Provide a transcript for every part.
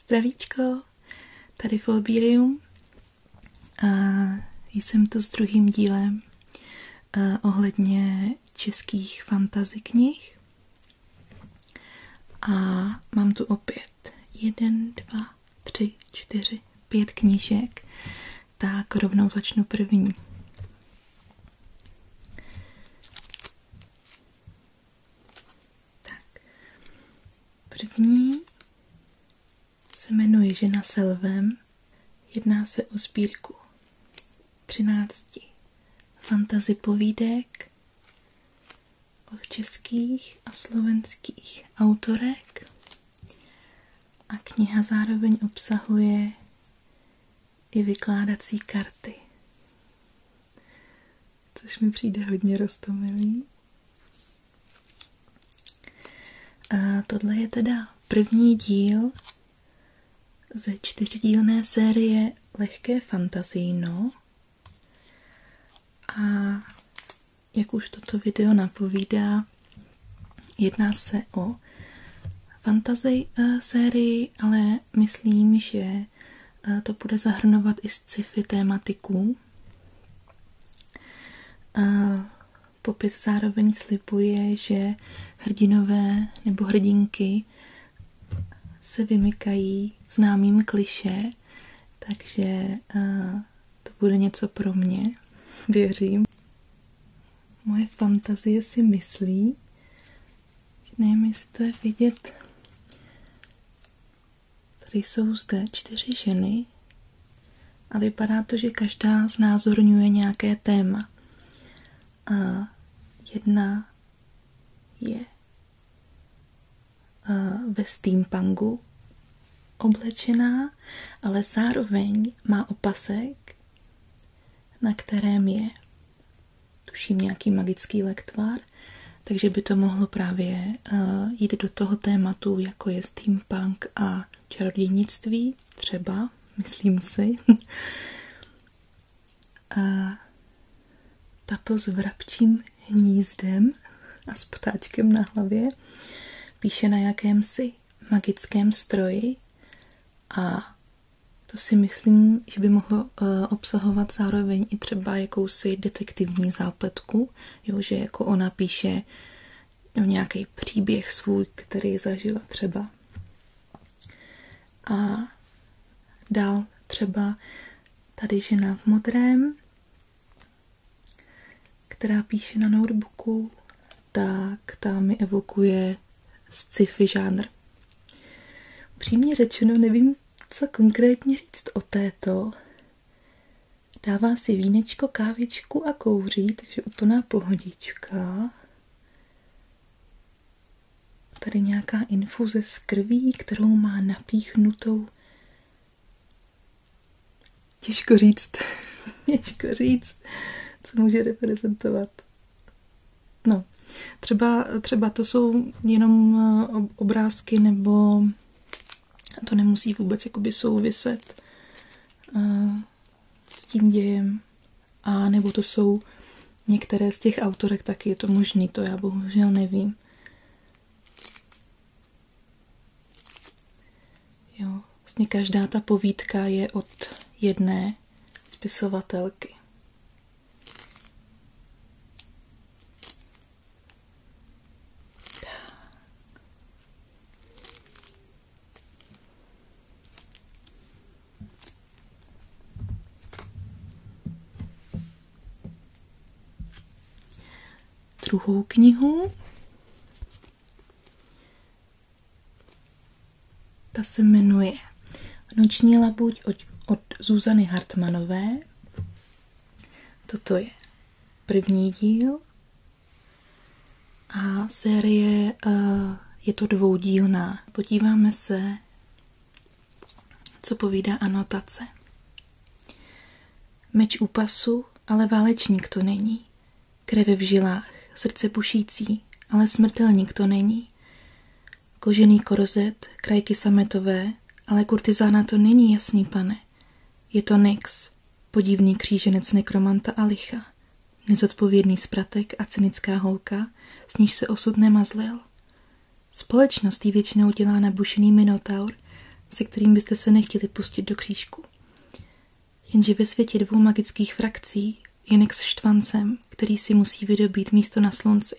Zdravíčko, tady Folbírium a jsem tu s druhým dílem ohledně českých fantasy knih a mám tu opět 1, 2, 3, 4, 5 knížek, tak rovnou začnu první. Tak. První se jmenuje Žena se lvem. Jedná se o sbírku 13 fantasy povídek od českých a slovenských autorek a kniha zároveň obsahuje i vykládací karty, což mi přijde hodně roztomilý. A tohle je teda první díl ze 4dílné série Lehké fantazijno a jak už toto video napovídá, jedná se o fantasy sérii, ale myslím, že to bude zahrnovat i sci-fi tématiku. Popis zároveň slibuje, že hrdinové nebo hrdinky se vymykají známým klišé, takže to bude něco pro mě, věřím. Moje fantazie si myslí, že nevím, jestli to je vidět. Tady jsou zde 4 ženy a vypadá to, že každá znázorňuje nějaké téma. Jedna je ve steampunku oblečená, ale zároveň má opasek, na kterém je, tuším, nějaký magický lektvar, takže by to mohlo právě jít do toho tématu, jako je steampunk a čarodějnictví, třeba, myslím si. A tato s vrabčím hnízdem a s ptáčkem na hlavě píše na jakémsi magickém stroji a to si myslím, že by mohlo obsahovat zároveň i třeba jakousi detektivní zápletku, jo, že jako ona píše nějaký příběh svůj, který zažila třeba. A dál třeba tady žena v modrém, která píše na notebooku, tak ta mi evokuje sci-fi žánr. Upřímně řečeno, nevím, co konkrétně říct o této. Dává si vínečko, kávičku a kouří, takže úplná pohodička. Tady nějaká infuze z krví, kterou má napíchnutou. Těžko říct, co může reprezentovat. No, třeba to jsou jenom obrázky, nebo to nemusí vůbec jakoby souviset s tím dějem. A nebo to jsou některé z těch autorek, taky je to možný, to já bohužel nevím. Jo, vlastně každá ta povídka je od jedné spisovatelky. Druhou knihu, ta se jmenuje Noční labuť od Zuzany Hartmanové. Toto je první díl a série je to dvoudílná. Podíváme se, co povídá anotace. Meč u pasu, ale válečník to není. Krev v žilách, srdce pušící, ale smrtelník to není. Kožený korzet, krajky sametové, ale kurtizána to není, jasný pane. Je to Nyx, podivný kříženec nekromanta a licha, nezodpovědný spratek a cynická holka, s níž se osud nemazlil. Společnost jí většinou dělá nabušený minotaur, se kterým byste se nechtěli pustit do křížku. Jenže ve světě 2 magických frakcí je Nex štvancem, který si musí vydobít místo na slunci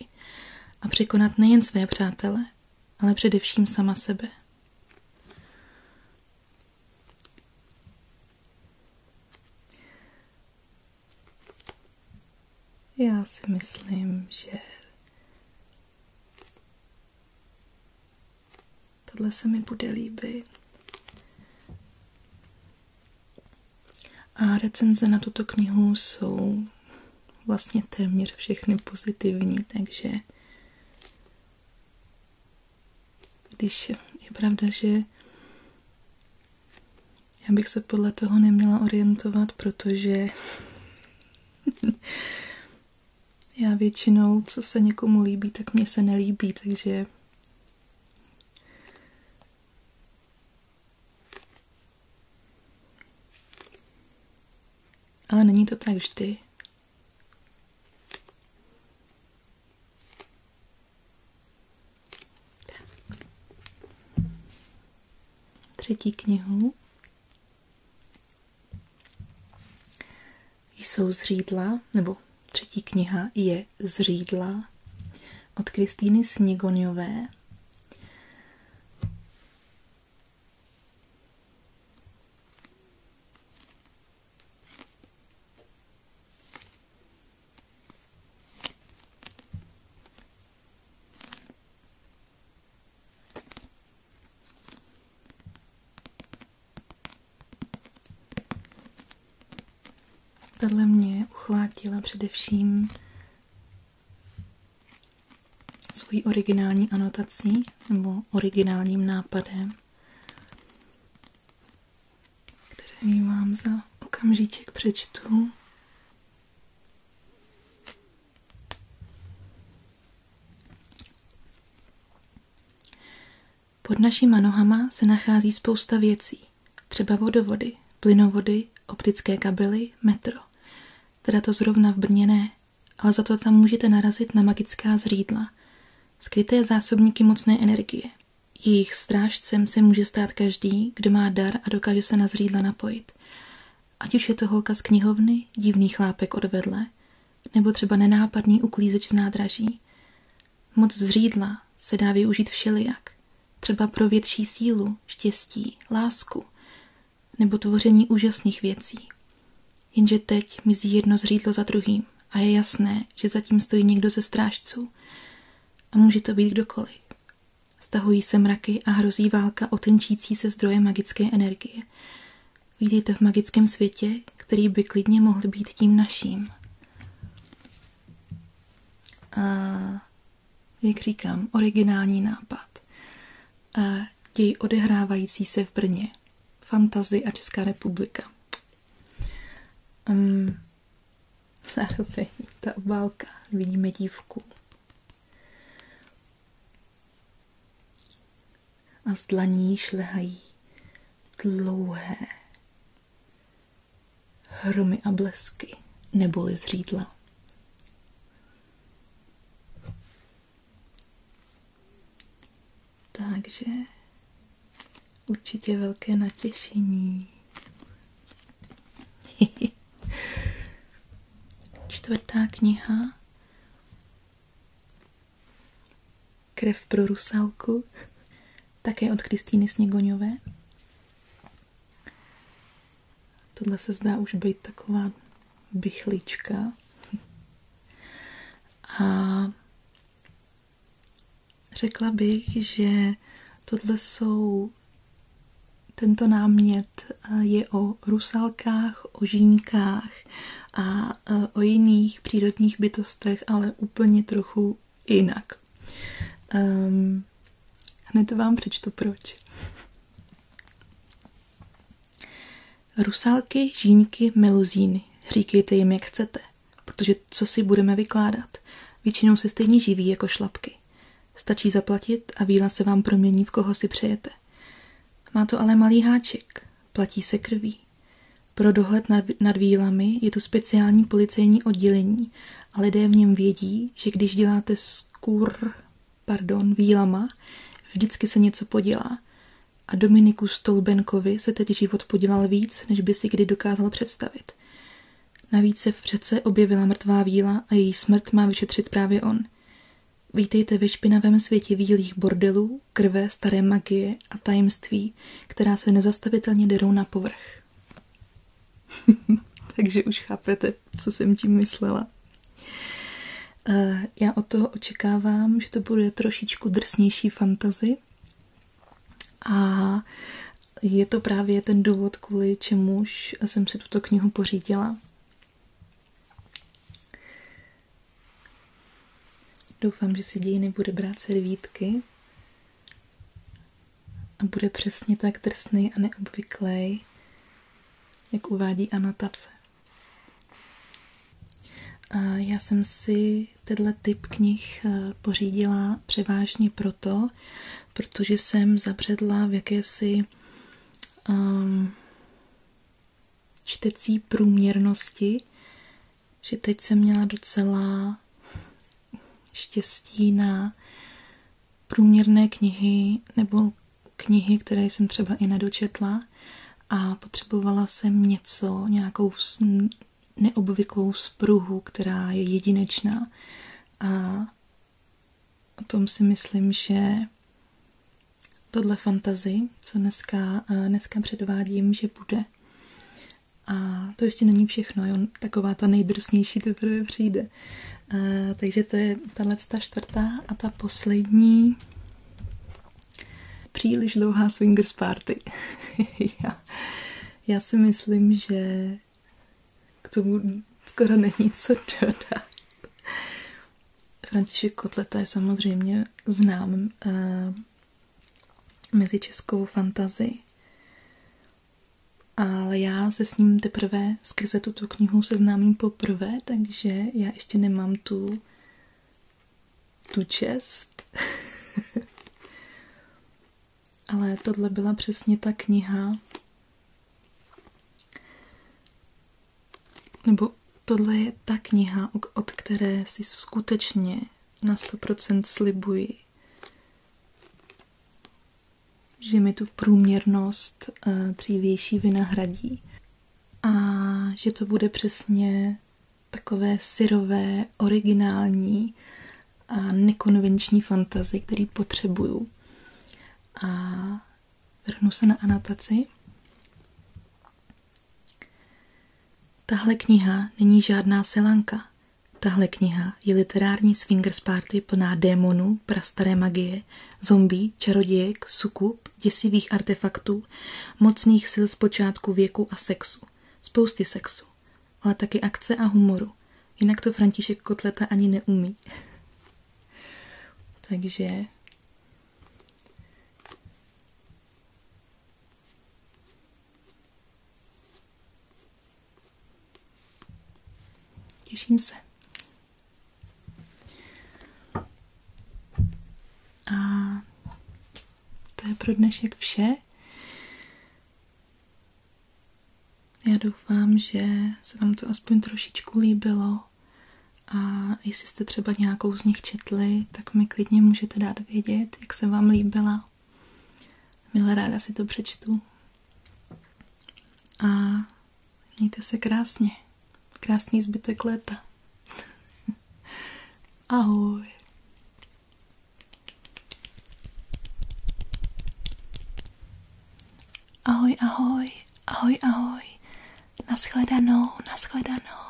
a překonat nejen své přátele, ale především sama sebe. Já si myslím, že tohle se mi bude líbit. A recenze na tuto knihu jsou vlastně téměř všechny pozitivní, takže když je pravda, že já bych se podle toho neměla orientovat, protože já většinou, co se někomu líbí, tak mně se nelíbí, takže ale není to tak vždy. Třetí knihu jsou Zřídla, nebo třetí kniha je Zřídla od Kristýny Sněgoňové. Tahle mě uchvátila především svojí originální anotací nebo originálním nápadem, který vám za okamžíček přečtu. Pod našima nohama se nachází spousta věcí, třeba vodovody, plynovody, optické kabely, metro. Teda to zrovna v Brně ne, ale za to tam můžete narazit na magická zřídla. Skryté zásobníky mocné energie. Jejich strážcem se může stát každý, kdo má dar a dokáže se na zřídla napojit. Ať už je to holka z knihovny, divný chlápek od vedle, nebo třeba nenápadný uklízeč z nádraží. Moc zřídla se dá využít všelijak. Třeba pro větší sílu, štěstí, lásku, nebo tvoření úžasných věcí. Jenže teď mizí jedno zřídlo za druhým a je jasné, že zatím stojí někdo ze strážců. A může to být kdokoliv. Stahují se mraky a hrozí válka o tenčící se zdroje magické energie. Vítejte v magickém světě, který by klidně mohl být tím naším. A jak říkám, originální nápad. A děj odehrávající se v Brně. Fantasy a Česká republika. Zároveň ta obálka. Vidíme dívku. A z dlaní šlehají dlouhé hromy a blesky, neboli zřídla. Takže určitě velké natěšení. Čtvrtá kniha. Krev pro Rusálku. Také od Kristýny Sněgoňové. Tohle se zdá už být taková bychlička. A řekla bych, že tento námět je o rusálkách, o žínkách a o jiných přírodních bytostech, ale úplně trochu jinak. Hned vám přečtu proč. Rusálky, žíňky, meluzíny. Říkejte jim, jak chcete, protože co si budeme vykládat? Většinou se stejně živí jako šlapky. Stačí zaplatit a víla se vám promění, v koho si přejete. Má to ale malý háček. Platí se krví. Pro dohled nad vílami je to speciální policejní oddělení a lidé v něm vědí, že když děláte vílama, vždycky se něco podělá a Dominiku Stolbenkovi se teď život podělal víc, než by si kdy dokázal představit. Navíc se v řece objevila mrtvá víla a její smrt má vyšetřit právě on. Vítejte ve špinavém světě vílých bordelů, krve, staré magie a tajemství, která se nezastavitelně derou na povrch. Takže už chápete, co jsem tím myslela. Já od toho očekávám, že to bude trošičku drsnější fantasy a je to právě ten důvod, kvůli čemuž jsem si tuto knihu pořídila. Doufám, že si děj nebude brát servítky a bude přesně tak drsný a neobvyklý, jak uvádí anotace. Já jsem si tenhle typ knih pořídila převážně protože jsem zabředla v jakési čtecí průměrnosti, že teď jsem měla docela štěstí na průměrné knihy nebo knihy, které jsem třeba i nedočetla a potřebovala jsem nějakou neobvyklou spruhu, která je jedinečná a o tom si myslím, že tohle fantasy, co dneska předvádím, že bude. A to ještě není všechno, jo? Taková ta nejdrsnější teprve přijde. Takže to je ta čtvrtá a ta poslední příliš dlouhá swingers party. já si myslím, že k tomu skoro není co dodat. František Kotleta je samozřejmě znám mezi českou fantasy, ale já se s ním teprve skrze tuto knihu seznámím poprvé, takže já ještě nemám tu čest. Ale tohle byla přesně ta kniha, nebo tohle je ta kniha, od které si skutečně na 100% slibuji, že mi tu průměrnost dřívější vynahradí a že to bude přesně takové syrové, originální a nekonvenční fantasy, který potřebuju. A vrhnu se na anotaci. Tahle kniha není žádná selanka. Tahle kniha je literární swingers party plná démonů, prastaré magie, zombí, čarodějek, sukub, děsivých artefaktů, mocných sil z počátku věku a sexu. Spousty sexu, ale taky akce a humoru. Jinak to František Kotleta ani neumí. Takže těším se. A to je pro dnešek vše. Já doufám, že se vám to aspoň trošičku líbilo a jestli jste třeba nějakou z nich četli, tak mi klidně můžete dát vědět, jak se vám líbila. Milé ráda si to přečtu. A mějte se krásně. Krásný zbytek léta. Ahoj. Ahoj, ahoj, ahoj, ahoj. Naschledanou, naschledanou.